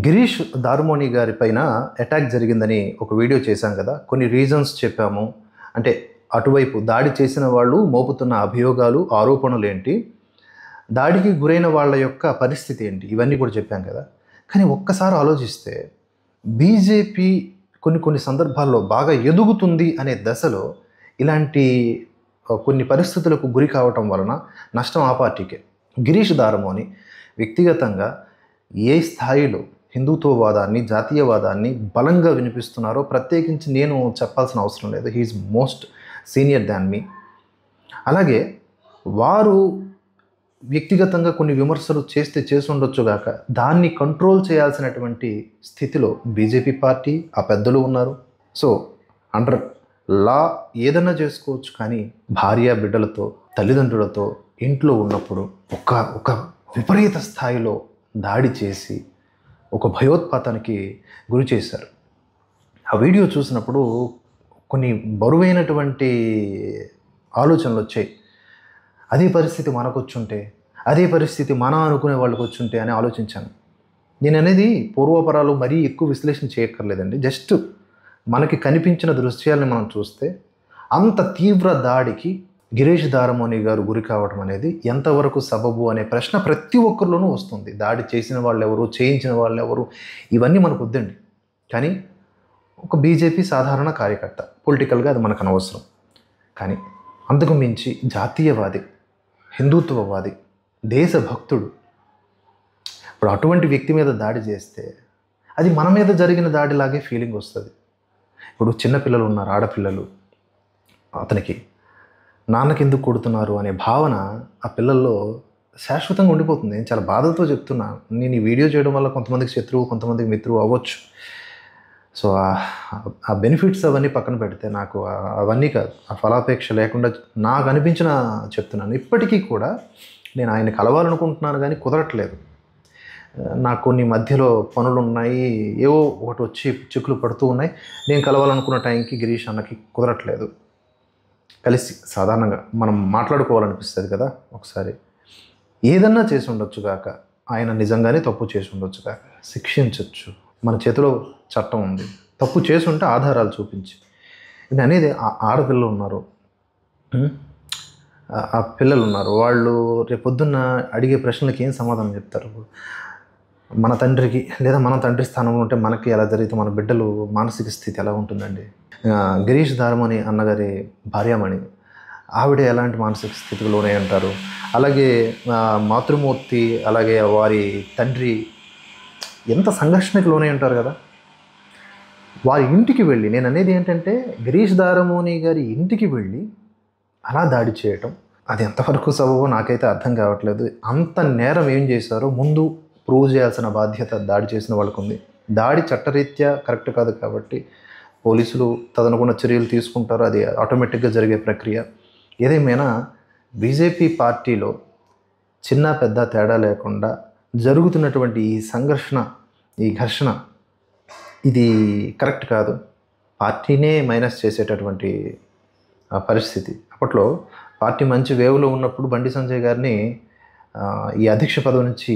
గిరీష్ దారుమోని గారి పైన అటాక్ జరిగిందని ఒక వీడియో చేశాం కదా. కొన్ని రీజన్స్ చెప్పాము. అంటే అటువైపు దాడి చేసిన వాళ్ళు మోపుతున్న అభియోగాలు, ఆరోపణలు ఏంటి, దాడికి గురైన వాళ్ళ యొక్క పరిస్థితి ఏంటి, ఇవన్నీ కూడా చెప్పాం కదా. కానీ ఒక్కసారి ఆలోచిస్తే బీజేపీ కొన్ని సందర్భాల్లో బాగా ఎదుగుతుంది అనే దశలో ఇలాంటి కొన్ని పరిస్థితులకు గురి కావటం వలన నష్టం ఆ పార్టీకే. గిరీష్ దారుమోని వ్యక్తిగతంగా ఏ స్థాయిలో హిందుత్వవాదాన్ని, జాతీయవాదాన్ని బలంగా వినిపిస్తున్నారో ప్రత్యేకించి నేను చెప్పాల్సిన అవసరం లేదు. హీఈస్ మోస్ట్ సీనియర్ దాన్ మీ. అలాగే వారు వ్యక్తిగతంగా కొన్ని విమర్శలు చేసి ఉండొచ్చు గాక, దాన్ని కంట్రోల్ చేయాల్సినటువంటి స్థితిలో బీజేపీ పార్టీ, ఆ పెద్దలు ఉన్నారు. సో అండర్ లా ఏదన్నా చేసుకోవచ్చు, కానీ భార్య బిడ్డలతో, తల్లిదండ్రులతో ఇంట్లో ఉన్నప్పుడు ఒక విపరీత స్థాయిలో దాడి చేసి ఒక భయోత్పాతానికి గురి చేశారు. ఆ వీడియో చూసినప్పుడు కొన్ని బరువైనటువంటి ఆలోచనలు వచ్చాయి. అదే పరిస్థితి మనకు వచ్చుంటే, అదే పరిస్థితి మనం అనుకునే వాళ్ళకి వచ్చుంటే అని ఆలోచించాను. నేను అనేది పూర్వపరాలు మరీ ఎక్కువ విశ్లేషణ చేయక్కర్లేదండి. జస్ట్ మనకి కనిపించిన దృశ్యాలను మనం చూస్తే అంత తీవ్ర దాడికి గిరీష్ దారుమోని గారు గురి కావడం అనేది ఎంతవరకు సబబు అనే ప్రశ్న ప్రతి ఒక్కరిలోనూ వస్తుంది. దాడి చేసిన వాళ్ళు ఎవరు, చేయించిన వాళ్ళు ఎవరు, ఇవన్నీ మనకు వద్దండి. కానీ ఒక బీజేపీ సాధారణ కార్యకర్త, పొలిటికల్గా అది మనకు అనవసరం. కానీ అందుకు మించి జాతీయవాది, హిందుత్వవాది, దేశభక్తుడు, ఇప్పుడు అటువంటి వ్యక్తి మీద దాడి చేస్తే అది మన మీద జరిగిన దాడిలాగే ఫీలింగ్ వస్తుంది. ఇప్పుడు చిన్నపిల్లలు ఉన్నారు, ఆడపిల్లలు, అతనికి నాన్నకి ఎందుకు కొడుతున్నారు అనే భావన ఆ పిల్లల్లో శాశ్వతంగా ఉండిపోతుంది. నేను చాలా బాధతో చెప్తున్నాను. నేను ఈ వీడియో చేయడం వల్ల కొంతమందికి శత్రువు, కొంతమందికి మిత్రువు అవ్వచ్చు. సో ఆ బెనిఫిట్స్ అవన్నీ పక్కన పెడితే నాకు అవన్నీ కాదు, ఆ ఫలాపేక్ష లేకుండా నాకు అనిపించిన చెప్తున్నాను. ఇప్పటికీ కూడా నేను ఆయన కలవాలనుకుంటున్నాను, కానీ కుదరట్లేదు. నాకు కొన్ని మధ్యలో పనులు ఉన్నాయి, ఏవో ఒకటి వచ్చి చిక్కులు పడుతూ ఉన్నాయి. నేను కలవాలనుకున్న టైంకి గిరీష్ అన్నకి కుదరట్లేదు. కలిసి సాధారణంగా మనం మాట్లాడుకోవాలనిపిస్తుంది కదా. ఒకసారి ఏదన్నా చేసి ఉండొచ్చు కాక, ఆయన నిజంగానే తప్పు చేసి ఉండొచ్చు కాక, శిక్షించవచ్చు. మన చేతిలో చట్టం ఉంది. తప్పు చేసి ఉంటే ఆధారాలు చూపించి. ఇది అనేది ఆడపిల్లలు ఉన్నారు, ఆ పిల్లలు ఉన్నారు. వాళ్ళు రేపొద్దున్న అడిగే ప్రశ్నలకి ఏం సమాధానం చెప్తారు? మన తండ్రికి లేదా మన తండ్రి స్థానంలో ఉంటే మనకి ఎలా జరిగితే మన బిడ్డలు మానసిక స్థితి ఎలా ఉంటుందండి? గిరీష్ దారుమోని అన్నగారి భార్యామణి, ఆవిడ ఎలాంటి మానసిక స్థితికి లోనే అంటారు. అలాగే మాతృమూర్తి, అలాగే వారి తండ్రి ఎంత సంఘర్షణకు లోనే ఉంటారు కదా. వారి ఇంటికి వెళ్ళి, నేను అనేది ఏంటంటే గిరీష్ దారుమోని గారి ఇంటికి వెళ్ళి అలా దాడి చేయటం, అది ఎంతవరకు సబబో నాకైతే అర్థం కావట్లేదు. అంత నేరం ఏం చేశారో ముందు ప్రూవ్ చేయాల్సిన బాధ్యత దాడి చేసిన వాళ్ళకు ఉంది. దాడి చట్టరీత్యా కరెక్ట్ కాదు కాబట్టి పోలీసులు తదనుగుణ చర్యలు తీసుకుంటారు. అది ఆటోమేటిక్గా జరిగే ప్రక్రియ. ఏదేమైనా బీజేపీ పార్టీలో చిన్న పెద్ద తేడా లేకుండా జరుగుతున్నటువంటి ఈ సంఘర్షణ, ఈ ఘర్షణ, ఇది కరెక్ట్ కాదు. పార్టీనే మైనస్ చేసేటటువంటి పరిస్థితి. అప్పట్లో పార్టీ మంచి వేవ్లో ఉన్నప్పుడు బండి సంజయ్ గారిని ఈ అధ్యక్ష పదవి నుంచి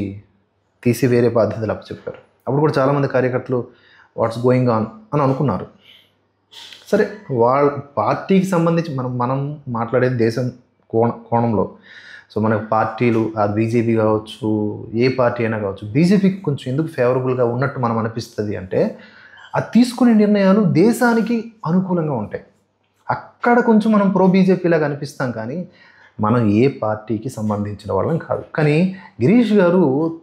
తీసి వేరే బాధ్యతలు అప్పచెప్పారు. అప్పుడు కూడా చాలామంది కార్యకర్తలు వాట్స్ గోయింగ్ ఆన్ అని అనుకున్నారు. సరే, వాళ్ళ పార్టీకి సంబంధించి మనం మాట్లాడేది దేశం కోణంలో. సో మనకు పార్టీలు, ఆ బీజేపీ కావచ్చు, ఏ పార్టీ అయినా కావచ్చు, బీజేపీకి కొంచెం ఎందుకు ఫేవరబుల్గా ఉన్నట్టు మనం అనిపిస్తుంది అంటే, అది తీసుకునే నిర్ణయాలు దేశానికి అనుకూలంగా ఉంటాయి. అక్కడ కొంచెం మనం ప్రో బీజేపీలాగా అనిపిస్తాం, కానీ మనం ఏ పార్టీకి సంబంధించిన వాళ్ళం కాదు. కానీ గిరీష్ గారు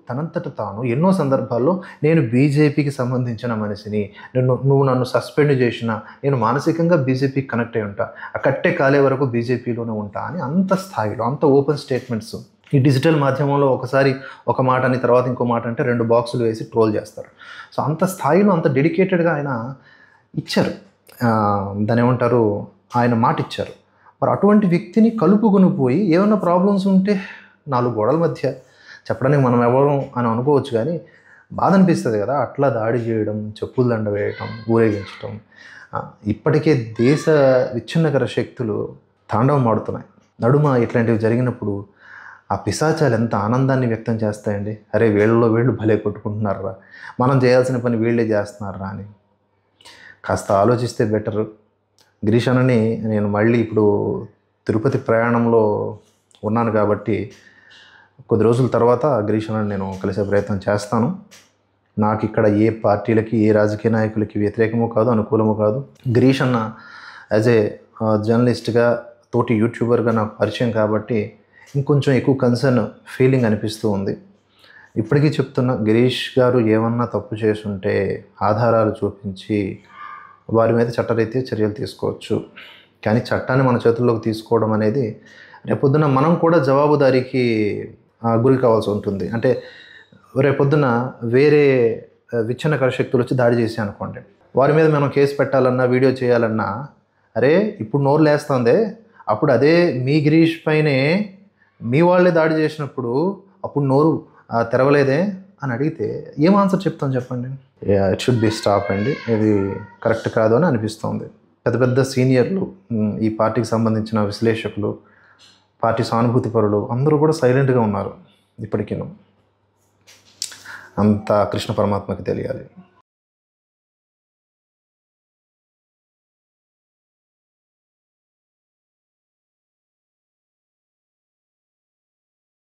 తనంతట తాను ఎన్నో సందర్భాల్లో నేను బీజేపీకి సంబంధించిన మనిషిని, నువ్వు నన్ను సస్పెండ్ చేసినా నేను మానసికంగా బీజేపీకి కనెక్ట్ అయి ఉంటా, ఆ కట్టే కాలే వరకు బీజేపీలోనే ఉంటా అని అంత స్థాయిలో, అంత ఓపెన్ స్టేట్మెంట్స్. ఈ డిజిటల్ మాధ్యమంలో ఒకసారి ఒక మాట అని తర్వాత ఇంకో మాట అంటే 2 బాక్సులు వేసి ట్రోల్ చేస్తారు. సో అంత స్థాయిలో, అంత డెడికేటెడ్గా ఆయన ఇచ్చారు. దాని ఏమంటారు, ఆయన మాట ఇచ్చారు. మరి అటువంటి వ్యక్తిని కలుపుకొని పోయి ఏమైనా ప్రాబ్లమ్స్ ఉంటే 4 గోడల మధ్య చెప్పడానికి మనం ఎవరు అని అనుకోవచ్చు, కానీ బాధ అనిపిస్తుంది కదా. అట్లా దాడి చేయడం, చెప్పులు దండ వేయటం, ఊరేగించటం. ఇప్పటికే దేశ విచ్ఛిన్నకర శక్తులు తాండవం ఆడుతున్నాయి. నడుమ ఇట్లాంటివి జరిగినప్పుడు ఆ పిశాచాలు ఎంత ఆనందాన్ని వ్యక్తం చేస్తాయండి. అరే వీళ్ళలో వీళ్ళు భలే కొట్టుకుంటున్నారా, మనం చేయాల్సిన పని వీళ్ళే చేస్తున్నారా అని. కాస్త ఆలోచిస్తే బెటరు. గిరీష్ అన్నని నేను మళ్ళీ ఇప్పుడు తిరుపతి ప్రయాణంలో ఉన్నాను కాబట్టి కొద్ది రోజుల తర్వాత గిరీష్ అన్నని నేను కలిసే ప్రయత్నం చేస్తాను. నాకు ఇక్కడ ఏ పార్టీలకి ఏ రాజకీయ నాయకులకి వ్యతిరేకము కాదు, అనుకూలము కాదు. గిరీష్ అన్న యాజ్ ఏ జర్నలిస్ట్గా తోటి యూట్యూబర్గా నాకు పరిచయం కాబట్టి ఇంకొంచెం ఎక్కువ కన్సర్న్ ఫీలింగ్ అనిపిస్తూ ఉంది. ఇప్పటికీ చెప్తున్నా, గిరీష్ గారు ఏమన్నా తప్పు చేసుంటే ఆధారాలు చూపించి వారి మీద చట్టరీత్యా చర్యలు తీసుకోవచ్చు. కానీ చట్టాన్ని మన చేతుల్లోకి తీసుకోవడం అనేది రేపొద్దున మనం కూడా జవాబుదారీకి గురి కావాల్సి ఉంటుంది. అంటే రేపొద్దున వేరే విచ్ఛిన్నకర శక్తులు వచ్చి దాడి చేసి అనుకోండి, వారి మీద మనం కేసు పెట్టాలన్నా వీడియో చేయాలన్నా, అరే ఇప్పుడు నోరు లేస్తుందే, అప్పుడు అదే మీ గిరీష్ పైనే మీ వాళ్ళే దాడి చేసినప్పుడు అప్పుడు నోరు తెరవలేదే అని అడిగితే ఏం ఆన్సర్ చెప్తాం చెప్పండి? ఇట్ షుడ్ బి స్టాప్ అండి. ఇది కరెక్ట్ కాదు అని అనిపిస్తుంది. పెద్ద పెద్ద సీనియర్లు, ఈ పార్టీకి సంబంధించిన విశ్లేషకులు, పార్టీ సానుభూతి పరులు అందరూ కూడా సైలెంట్గా ఉన్నారు ఇప్పటికీ. అంతా కృష్ణ పరమాత్మకి తెలియాలి.